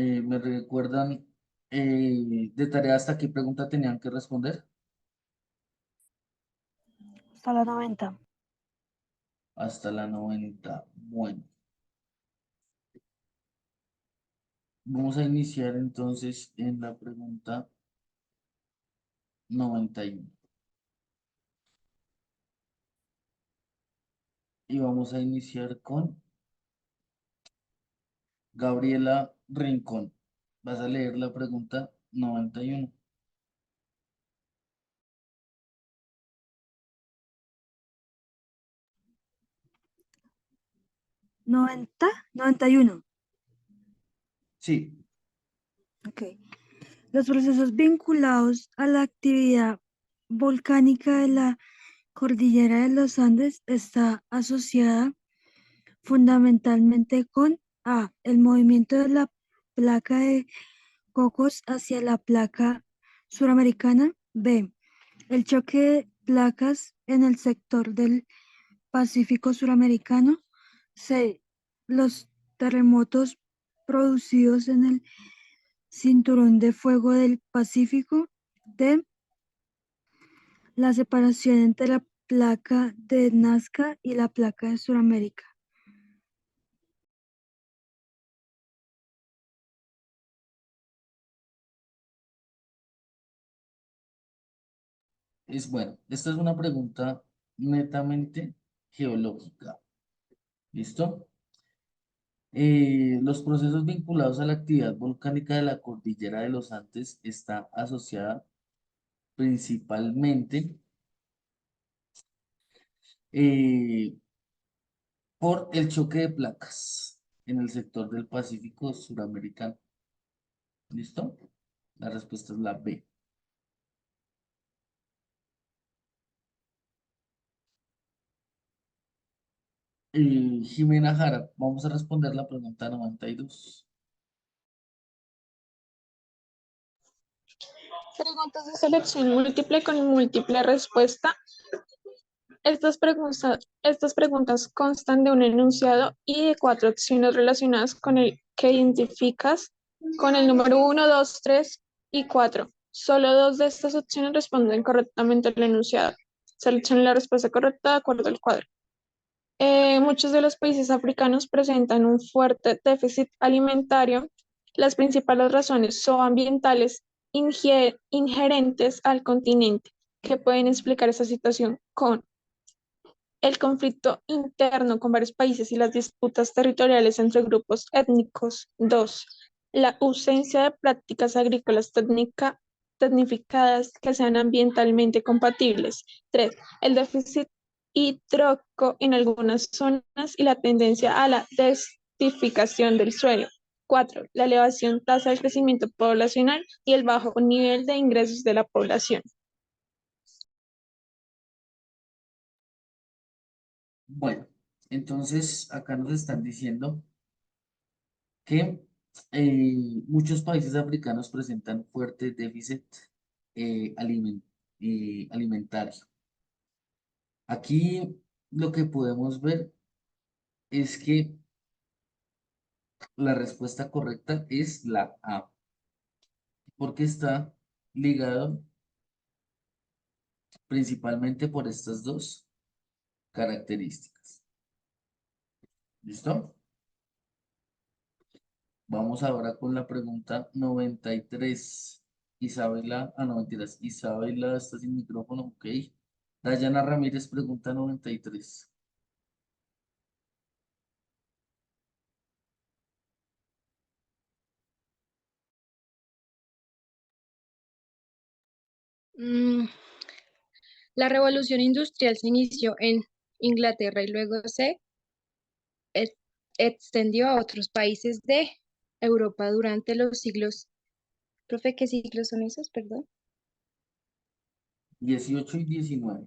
¿Me recuerdan de tarea hasta qué pregunta tenían que responder? Hasta la 90. Hasta la 90. Bueno, vamos a iniciar entonces en la pregunta 91. Y vamos a iniciar con Gabriela Rincón. Vas a leer la pregunta 91. 90, 91. Sí, Ok. Los procesos vinculados a la actividad volcánica de la cordillera de los Andes está asociada fundamentalmente con A. El movimiento de la placa de Cocos hacia la placa suramericana. B. El choque de placas en el sector del Pacífico suramericano. C. Los terremotos producidos en el cinturón de fuego del Pacífico. D. La separación entre la placa de Nazca y la placa de Suramérica. es bueno. Esta es una pregunta netamente geológica. ¿Listo? Los procesos vinculados a la actividad volcánica de la cordillera de los Andes está asociada principalmente eh, por el choque de placas en el sector del Pacífico suramericano. ¿Listo? La respuesta es la B. Jimena Jara, vamos a responder la pregunta 92. Preguntas de selección múltiple con múltiple respuesta. Estas preguntas constan de un enunciado y de 4 acciones relacionadas con el que identificas con el número 1, 2, 3 y 4. Solo 2 de estas opciones responden correctamente al enunciado. Seleccione la respuesta correcta de acuerdo al cuadro. Muchos de los países africanos presentan un fuerte déficit alimentario. Las principales razones son ambientales inherentes al continente, que pueden explicar esa situación con el conflicto interno con varios países y las disputas territoriales entre grupos étnicos. 2. La ausencia de prácticas agrícolas tecnificadas que sean ambientalmente compatibles. 3. El déficit hídrico en algunas zonas y la tendencia a la desertificación del suelo. 4. La elevación tasa de crecimiento poblacional y el bajo nivel de ingresos de la población. Bueno, entonces acá nos están diciendo que muchos países africanos presentan fuerte déficit alimentario. Aquí lo que podemos ver es que la respuesta correcta es la A, porque está ligado principalmente por estas dos características. ¿Listo? Vamos ahora con la pregunta 93. Isabela, no mentiras, Isabela está sin micrófono, ok. Dayana Ramírez, pregunta 93. La revolución industrial se inició en Inglaterra y luego se ex- extendió a otros países de Europa durante los siglos. Profe, ¿qué siglos son esos? Perdón. 18 y 19.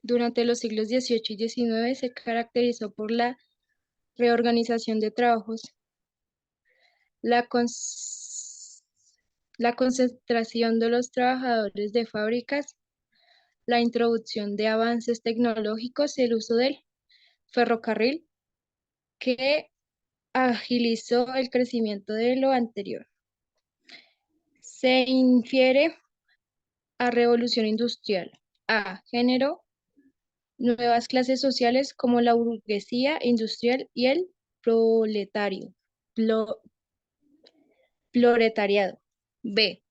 Durante los siglos XVIII y XIX se caracterizó por la reorganización de trabajos, la, la concentración de los trabajadores de fábricas, la introducción de avances tecnológicos y el uso del ferrocarril, que agilizó el crecimiento de lo anterior. Se infiere a revolución industrial. A. Generó nuevas clases sociales como la burguesía industrial y el proletario, plo- proletariado. B.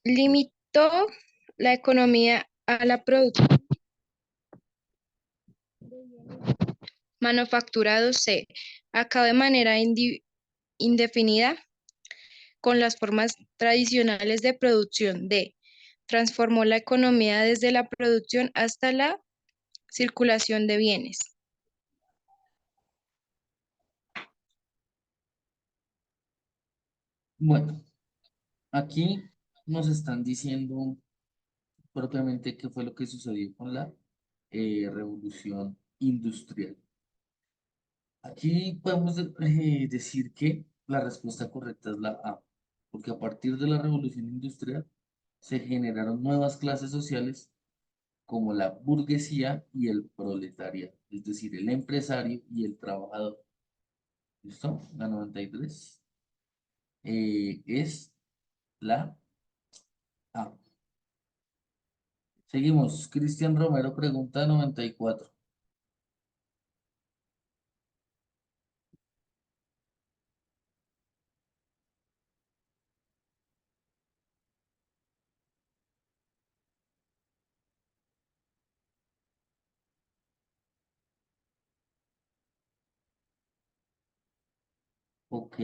Limitó la economía a la producción manufacturado. C. Acabó de manera indefinida con las formas tradicionales de producción. D. Transformó la economía desde la producción hasta la circulación de bienes. Bueno, aquí nos están diciendo propiamente qué fue lo que sucedió con la revolución industrial. Aquí podemos decir que la respuesta correcta es la A, porque a partir de la revolución industrial se generaron nuevas clases sociales como la burguesía y el proletariado, es decir, el empresario y el trabajador. ¿Listo? La 93 es la A. Seguimos. Cristian Romero pregunta 94. Ok,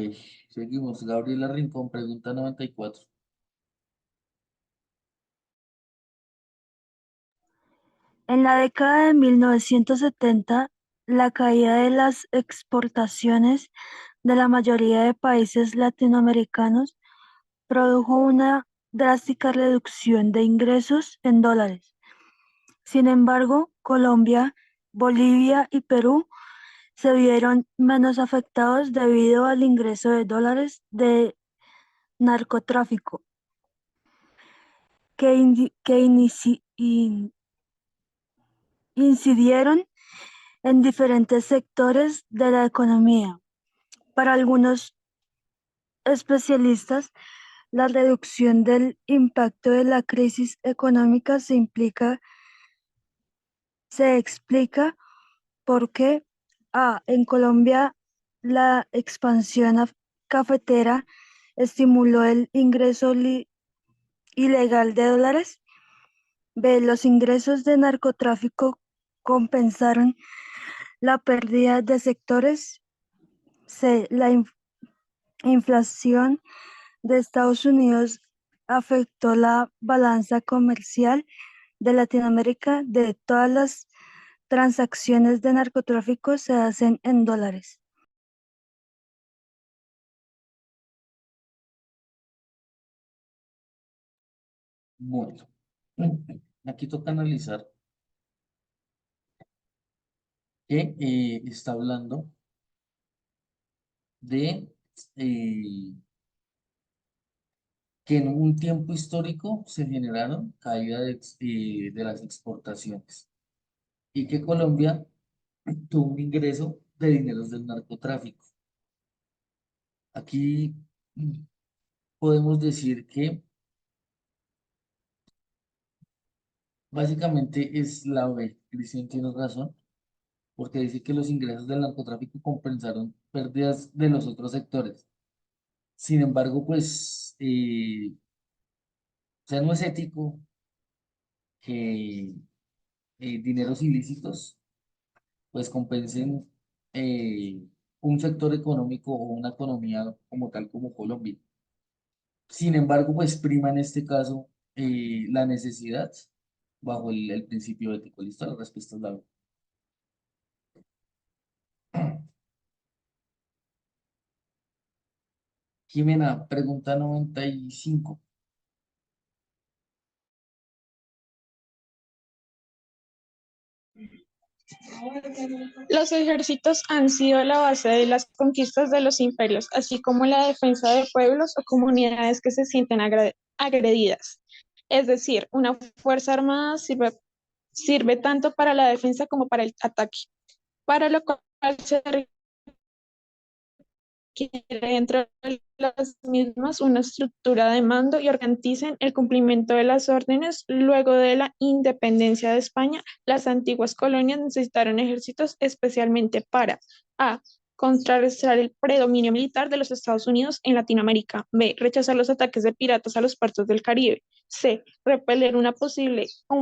seguimos. Gabriela Rincón pregunta 94. En la década de 1970, la caída de las exportaciones de la mayoría de países latinoamericanos produjo una drástica reducción de ingresos en dólares. Sin embargo, Colombia, Bolivia y Perú se vieron menos afectados debido al ingreso de dólares de narcotráfico que, incidieron en diferentes sectores de la economía. Para algunos especialistas, la reducción del impacto de la crisis económica se explica porque A. En Colombia, la expansión cafetera estimuló el ingreso ilegal de dólares. B. Los ingresos de narcotráfico compensaron la pérdida de sectores. C. La inflación de Estados Unidos afectó la balanza comercial de Latinoamérica. De todas las transacciones de narcotráfico se hacen en dólares. Bueno, aquí toca analizar que está hablando de que en un tiempo histórico se generaron caída de las exportaciones y que Colombia tuvo un ingreso de dineros del narcotráfico. Aquí podemos decir que básicamente es la B. Cristian tiene razón, porque dice que los ingresos del narcotráfico compensaron pérdidas de los otros sectores. Sin embargo, pues, o sea, no es ético que dineros ilícitos pues compensen un sector económico o una economía como tal como Colombia. Sin embargo, pues prima en este caso la necesidad bajo el principio ético. ¿Listo? La respuesta es la B. Jimena, pregunta 95. Los ejércitos han sido la base de las conquistas de los imperios, así como la defensa de pueblos o comunidades que se sienten agredidas. Es decir, una fuerza armada sirve tanto para la defensa como para el ataque. Para lo se requiere dentro de las mismas una estructura de mando y organicen el cumplimiento de las órdenes. Luego de la independencia de España, las antiguas colonias necesitaron ejércitos especialmente para A. Contrarrestar el predominio militar de los Estados Unidos en Latinoamérica. B. Rechazar los ataques de piratas a los puertos del Caribe. C. Repeler un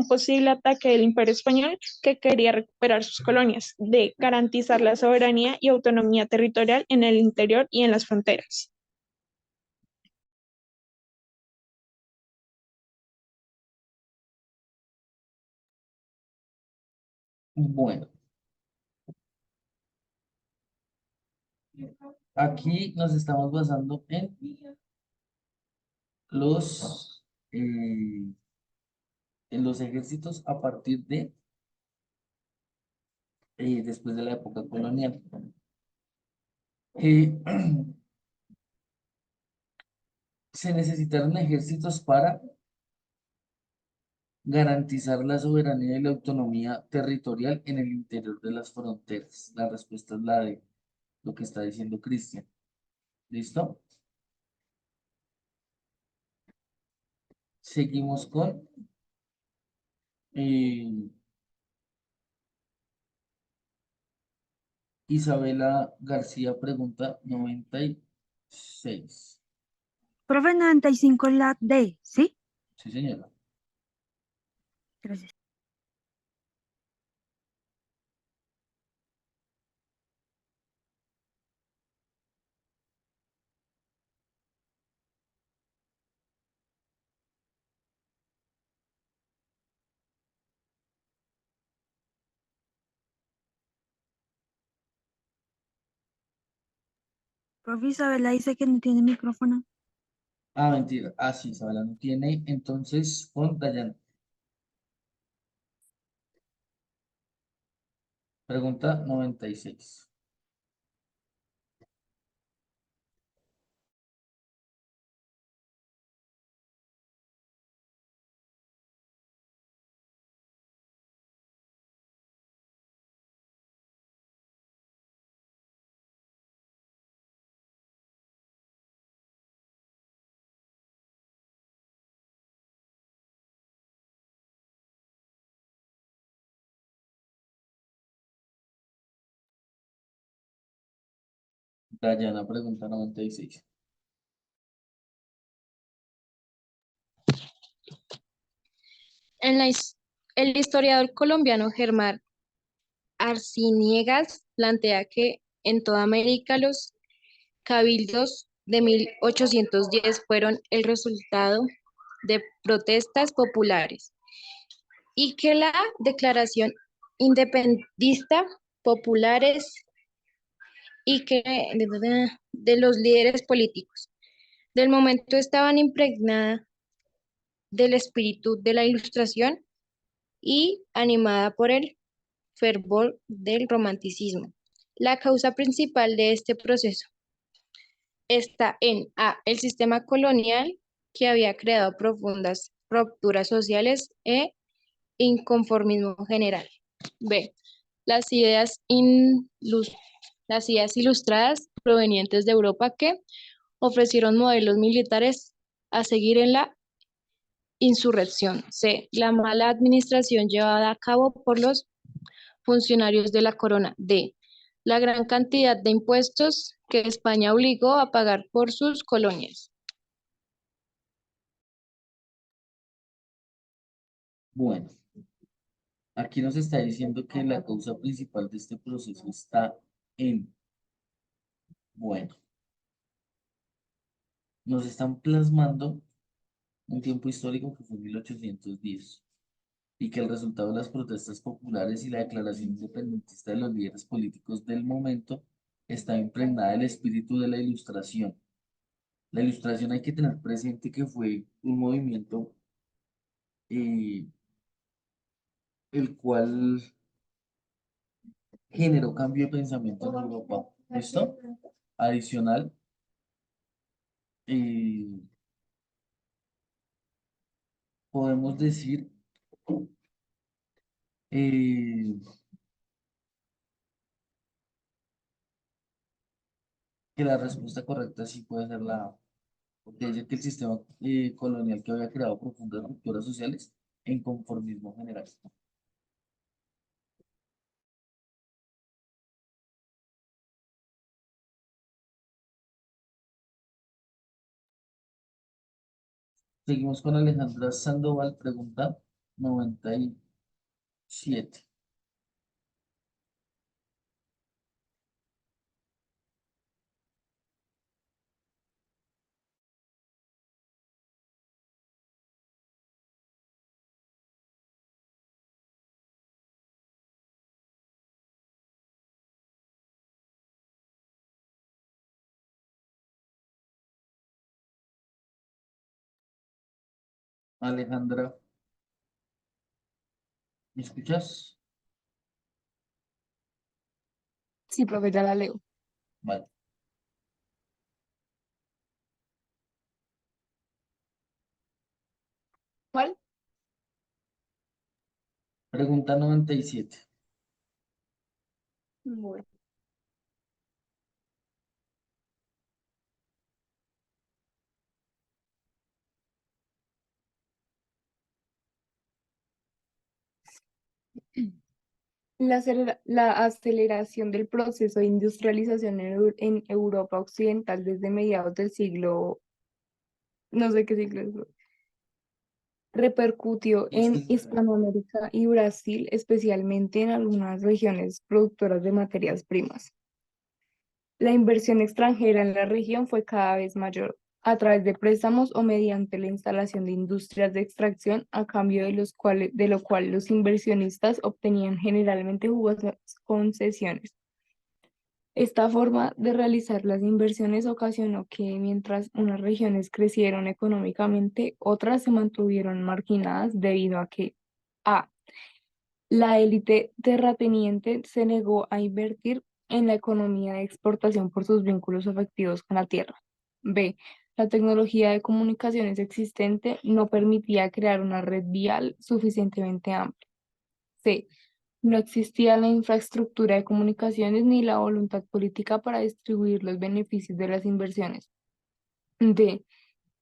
posible ataque del Imperio Español que quería recuperar sus colonias. D. Garantizar la soberanía y autonomía territorial en el interior y en las fronteras. Bueno, aquí nos estamos basando los, eh, en los ejércitos a partir de después de la época colonial. Eh, se necesitaron ejércitos para garantizar la soberanía y la autonomía territorial en el interior de las fronteras. La respuesta es la de lo que está diciendo Cristian. ¿Listo? Seguimos con eh, Isabela García, pregunta 96. Profe, 95 la D, ¿sí? Sí, señora. Gracias. Profe, Isabela dice que no tiene micrófono. Ah, mentira. Ah, sí, Isabela no tiene. Entonces, con Dayana. Pregunta 96. Dayana, pregunta 96. En el historiador colombiano Germán Arciniegas plantea que en toda América los cabildos de 1810 fueron el resultado de protestas populares y que la declaración independentista populares y que de los líderes políticos del momento estaban impregnada del espíritu de la Ilustración y animada por el fervor del romanticismo. La causa principal de este proceso está en A, el sistema colonial que había creado profundas rupturas sociales e inconformismo general. B, las las ideas ilustradas provenientes de Europa que ofrecieron modelos militares a seguir en la insurrección. C, la mala administración llevada a cabo por los funcionarios de la corona. D, la gran cantidad de impuestos que España obligó a pagar por sus colonias. Bueno, aquí nos está diciendo que la causa principal de este proceso está en, bueno, nos están plasmando un tiempo histórico que fue 1810 y que el resultado de las protestas populares y la declaración independentista de los líderes políticos del momento está impregnada del espíritu de la Ilustración. La Ilustración hay que tener presente que fue un movimiento eh, el cual generó cambio de pensamiento en Europa. ¿Listo? Adicional, eh, podemos decir eh, que la respuesta correcta sí puede ser la A, porque dice que el sistema colonial que había creado profundas rupturas sociales en conformismo general. Seguimos con Alejandra Sandoval, pregunta 97. Alejandra, ¿me escuchas? Sí, profe, ya la leo. Vale. ¿Cuál? Pregunta 97. Bueno. La aceleración del proceso de industrialización en Europa Occidental desde mediados del siglo, no sé qué siglo es, repercutió en 19. Hispanoamérica y Brasil, especialmente en algunas regiones productoras de materias primas. La inversión extranjera en la región fue cada vez mayor, a través de préstamos o mediante la instalación de industrias de extracción, a cambio de lo cual los inversionistas obtenían generalmente jugosas concesiones. Esta forma de realizar las inversiones ocasionó que mientras unas regiones crecieron económicamente, otras se mantuvieron marginadas debido a que A. La élite terrateniente se negó a invertir en la economía de exportación por sus vínculos afectivos con la tierra. B. La tecnología de comunicaciones existente no permitía crear una red vial suficientemente amplia. C. No existía la infraestructura de comunicaciones ni la voluntad política para distribuir los beneficios de las inversiones. D.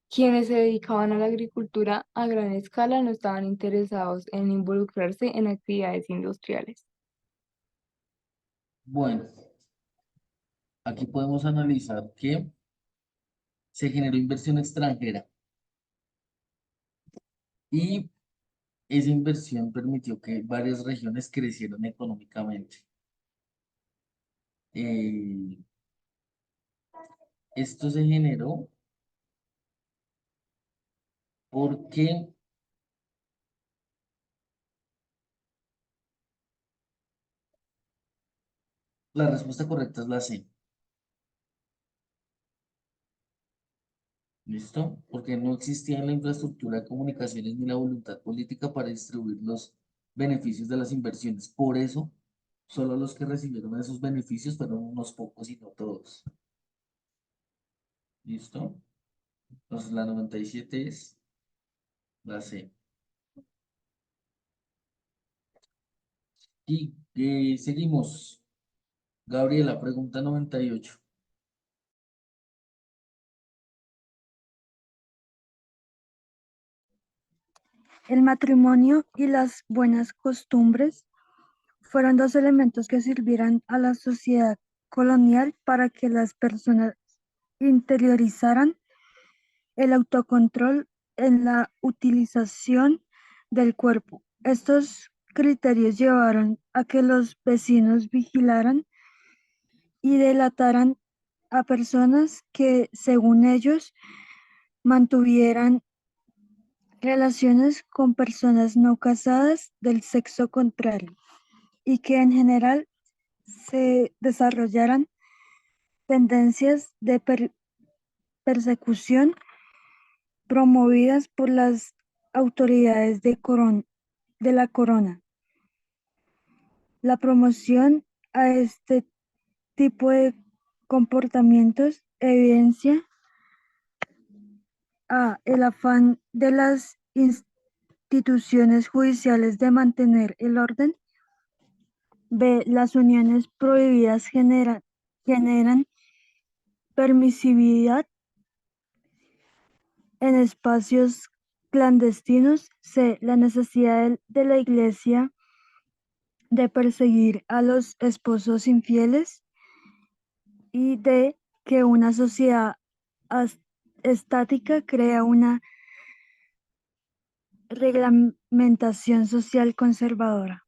Quienes se dedicaban a la agricultura a gran escala no estaban interesados en involucrarse en actividades industriales. Bueno, aquí podemos analizar que se generó inversión extranjera y esa inversión permitió que varias regiones crecieran económicamente. Eh, Esto se generó porque la respuesta correcta es la C. ¿Listo? Porque no existía la infraestructura de comunicaciones ni la voluntad política para distribuir los beneficios de las inversiones. Por eso, solo los que recibieron esos beneficios fueron unos pocos y no todos. ¿Listo? Entonces la 97 es la C. Y seguimos. Gabriela, pregunta 98. El matrimonio y las buenas costumbres fueron dos elementos que sirvieron a la sociedad colonial para que las personas interiorizaran el autocontrol en la utilización del cuerpo. Estos criterios llevaron a que los vecinos vigilaran y delataran a personas que, según ellos, mantuvieran relaciones con personas no casadas del sexo contrario y que en general se desarrollaran tendencias de persecución promovidas por las autoridades de la corona. La promoción a este tipo de comportamientos evidencia a el afán de las instituciones judiciales de mantener el orden. B. Las uniones prohibidas generan permisividad en espacios clandestinos. C, la necesidad de la Iglesia de perseguir a los esposos infieles. Y D, que una sociedad estática crea una reglamentación social conservadora.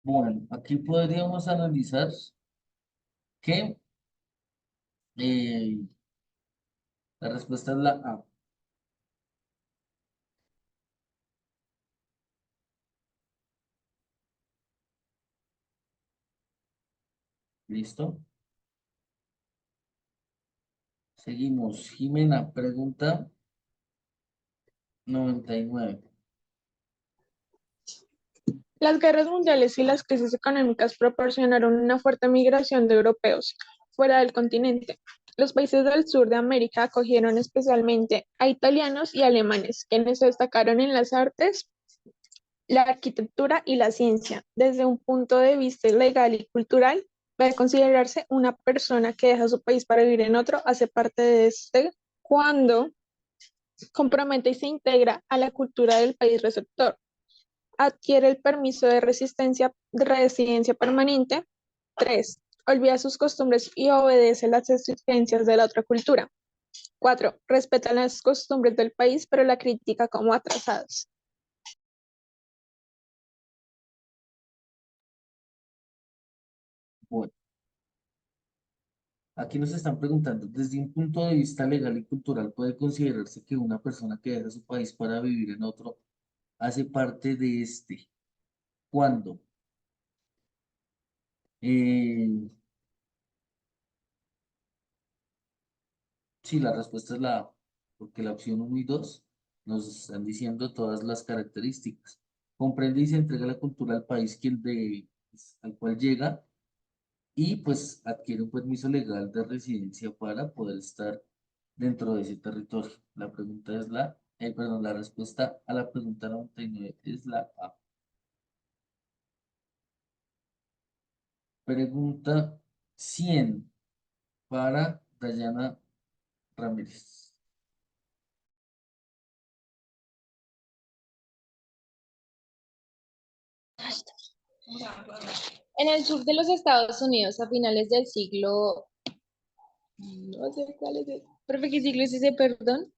Bueno, aquí podríamos analizar que eh, la respuesta es la A. ¿Listo? Seguimos. Jimena, pregunta 99. Las guerras mundiales y las crisis económicas proporcionaron una fuerte migración de europeos fuera del continente. Los países del sur de América acogieron especialmente a italianos y alemanes, quienes se destacaron en las artes, la arquitectura y la ciencia. Desde un punto de vista legal y cultural, puede considerarse una persona que deja su país para vivir en otro, hace parte de este cuando compromete y se integra a la cultura del país receptor, adquiere el permiso de residencia permanente. 3, olvida sus costumbres y obedece las exigencias de la otra cultura. 4, respeta las costumbres del país, pero la critica como atrasadas. Bueno, aquí nos están preguntando, desde un punto de vista legal y cultural, ¿puede considerarse que una persona que deja su país para vivir en otro hace parte de este? ¿Cuándo? Eh, sí, la respuesta es la A, porque la opción uno y 2 nos están diciendo todas las características. Comprende y se entrega la cultura al país pues, al cual llega y pues adquiere un permiso legal de residencia para poder estar dentro de ese territorio. La pregunta es perdón, la respuesta a la pregunta 99 es la A. Pregunta 100 para Dayana Ramírez. En el sur de los Estados Unidos, a finales del siglo, no sé cuál es el, profe, ¿qué siglo es ese, perdón?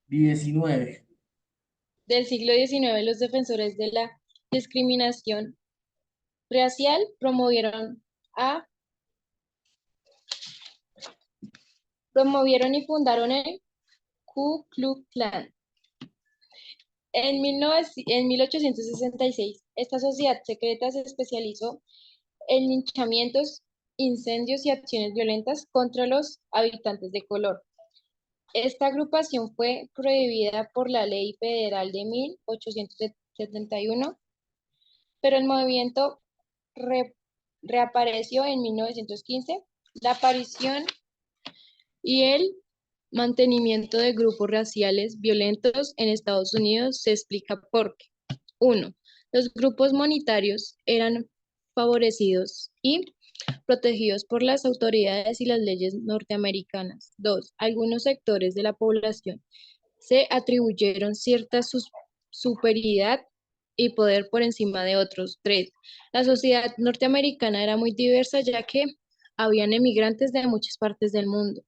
19. Del siglo XIX, los defensores de la discriminación racial promovieron y fundaron el Ku Klux Klan. En 1866, esta sociedad secreta se especializó en linchamientos, incendios y acciones violentas contra los habitantes de color. Esta agrupación fue prohibida por la Ley Federal de 1871, pero el movimiento re- reapareció en 1915. La aparición y el mantenimiento de grupos raciales violentos en Estados Unidos se explica porque: 1. Los grupos monetarios eran favorecidos y protegidos por las autoridades y las leyes norteamericanas. 2. Algunos sectores de la población se atribuyeron cierta superioridad y poder por encima de otros. 3. La sociedad norteamericana era muy diversa, ya que habían emigrantes de muchas partes del mundo.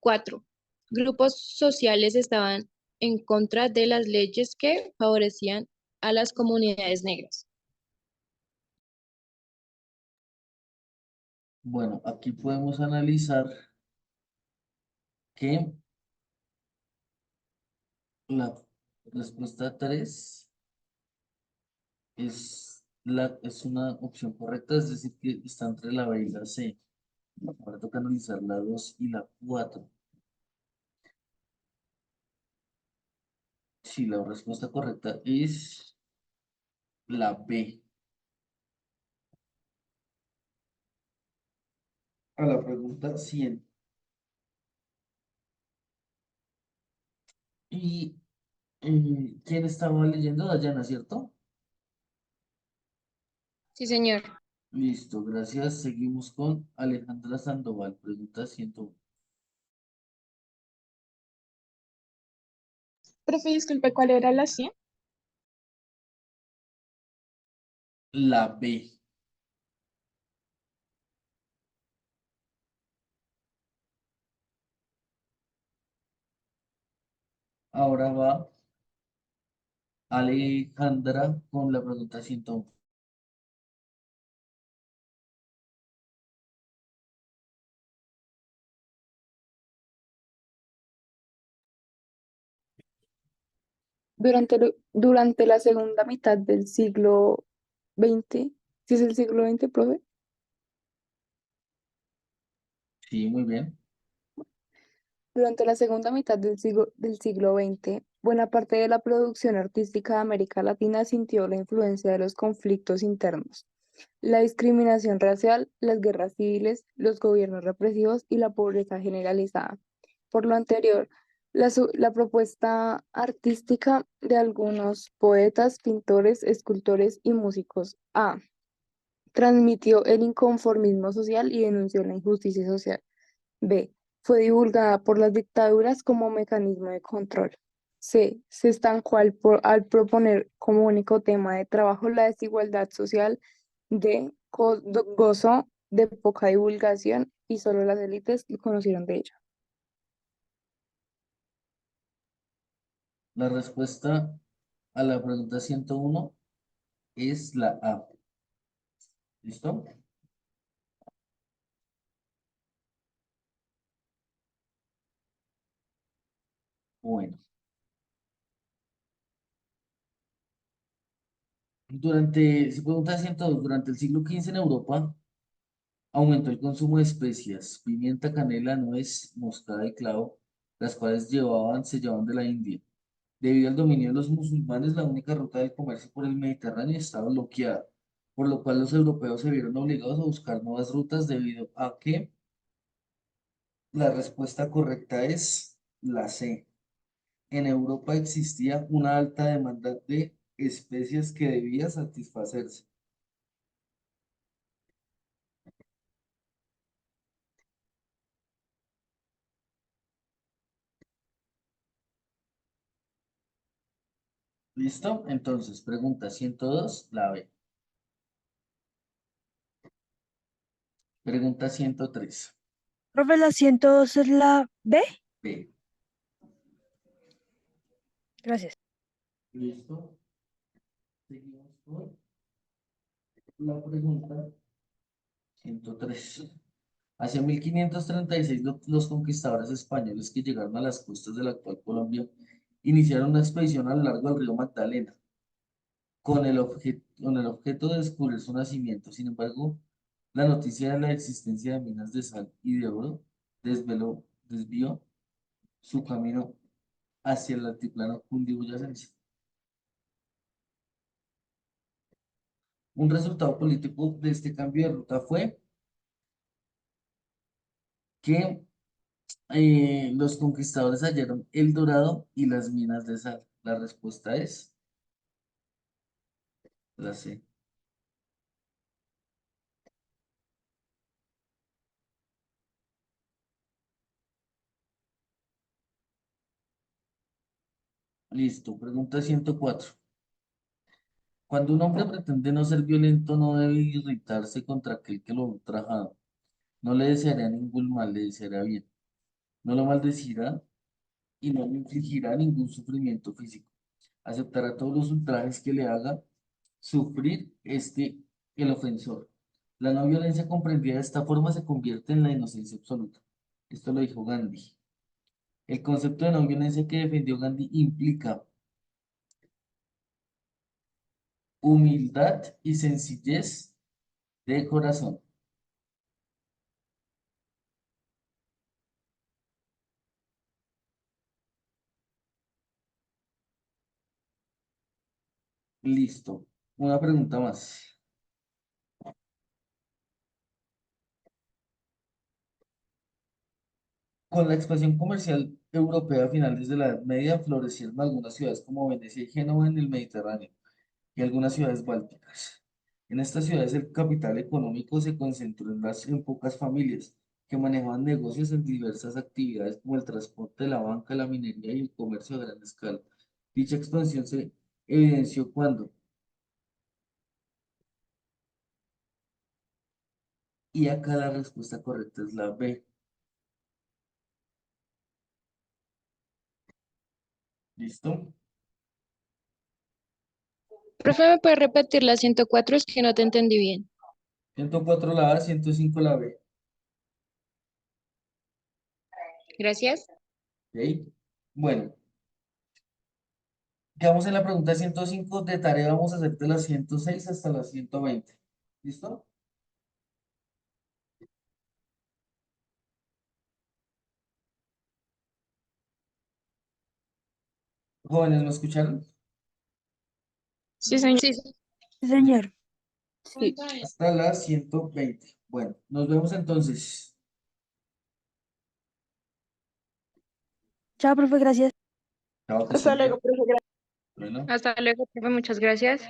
4. Grupos sociales estaban en contra de las leyes que favorecían a las comunidades negras. Bueno, aquí podemos analizar que la respuesta 3 es una opción correcta, es decir, que está entre la B y la C. Ahora toca analizar la 2 y la 4. Sí, la respuesta correcta es la B. A la pregunta 100. ¿Y quién estaba leyendo? Dayana, ¿cierto? Sí, señor. Listo, gracias. Seguimos con Alejandra Sandoval. Pregunta 101. Profe, disculpe, ¿cuál era la 100? La B. Ahora va Alejandra con la pregunta 101. Durante la segunda mitad del siglo XX, ¿sí es el siglo XX, profe? Sí, muy bien. Durante la segunda mitad del siglo XX, buena parte de la producción artística de América Latina sintió la influencia de los conflictos internos, la discriminación racial, las guerras civiles, los gobiernos represivos y la pobreza generalizada. Por lo anterior, la propuesta artística de algunos poetas, pintores, escultores y músicos A. Transmitió el inconformismo social y denunció la injusticia social. B. Fue divulgada por las dictaduras como mecanismo de control. C. Se estancó al proponer como único tema de trabajo la desigualdad social. D. Gozó de poca divulgación y solo las élites conocieron de ella. La respuesta a la pregunta 101 es la A. ¿Listo? Bueno. Se pregunta 102, durante el siglo XV en Europa aumentó el consumo de especias, pimienta, canela, nuez, moscada y clavo, las cuales se llevaban de la India. Debido al dominio de los musulmanes, la única ruta de comercio por el Mediterráneo estaba bloqueada, por lo cual los europeos se vieron obligados a buscar nuevas rutas debido a que la respuesta correcta es la C. En Europa existía una alta demanda de especies que debía satisfacerse. ¿Listo? Entonces, pregunta 102, la B. Pregunta 103, Profe, la 102 es la B. B. Gracias. ¿Listo? Seguimos con la pregunta 103. Hacia 1536, los conquistadores españoles que llegaron a las costas de la actual Colombia iniciaron una expedición a lo largo del río Magdalena con el objeto de descubrir su nacimiento. Sin embargo, la noticia de la existencia de minas de sal y de oro desvió su camino hacia el altiplano cundiboyacense. Un resultado político de este cambio de ruta fue que los conquistadores hallaron El Dorado y las minas de sal. La respuesta es la C. Listo. Pregunta 104. Cuando un hombre pretende no ser violento, no debe irritarse contra aquel que lo ha ultrajado. No le deseará ningún mal, le deseará bien. No lo maldecirá y no le infligirá ningún sufrimiento físico. Aceptará todos los ultrajes que le haga sufrir el ofensor. La no violencia comprendida de esta forma se convierte en la inocencia absoluta. Esto lo dijo Gandhi. El concepto de no violencia que defendió Gandhi implica humildad y sencillez de corazón. Listo. Una pregunta más. Con la expansión comercial europea a finales de la Edad Media, florecieron algunas ciudades como Venecia y Génova en el Mediterráneo y algunas ciudades bálticas. En estas ciudades el capital económico se concentró en pocas familias que manejaban negocios en diversas actividades como el transporte, la banca, la minería y el comercio a gran escala. Dicha expansión se evidenció cuando, y acá la respuesta correcta es la B. ¿Listo? Profe, ¿me puede repetir la 104? Es que no te entendí bien. 104 la A, 105 la B. Gracias. ¿Ok? Bueno, quedamos en la pregunta 105 de tarea, vamos a hacer de la 106 hasta la 120. ¿Listo? Jóvenes, ¿me escucharon? Sí, señor. Sí, Sí, señor. Sí. Hasta la 120. Bueno, nos vemos entonces. Chao, profe, gracias. Chao, que Hasta estén bien. luego, profe. Bueno. hasta luego, profe. Muchas gracias.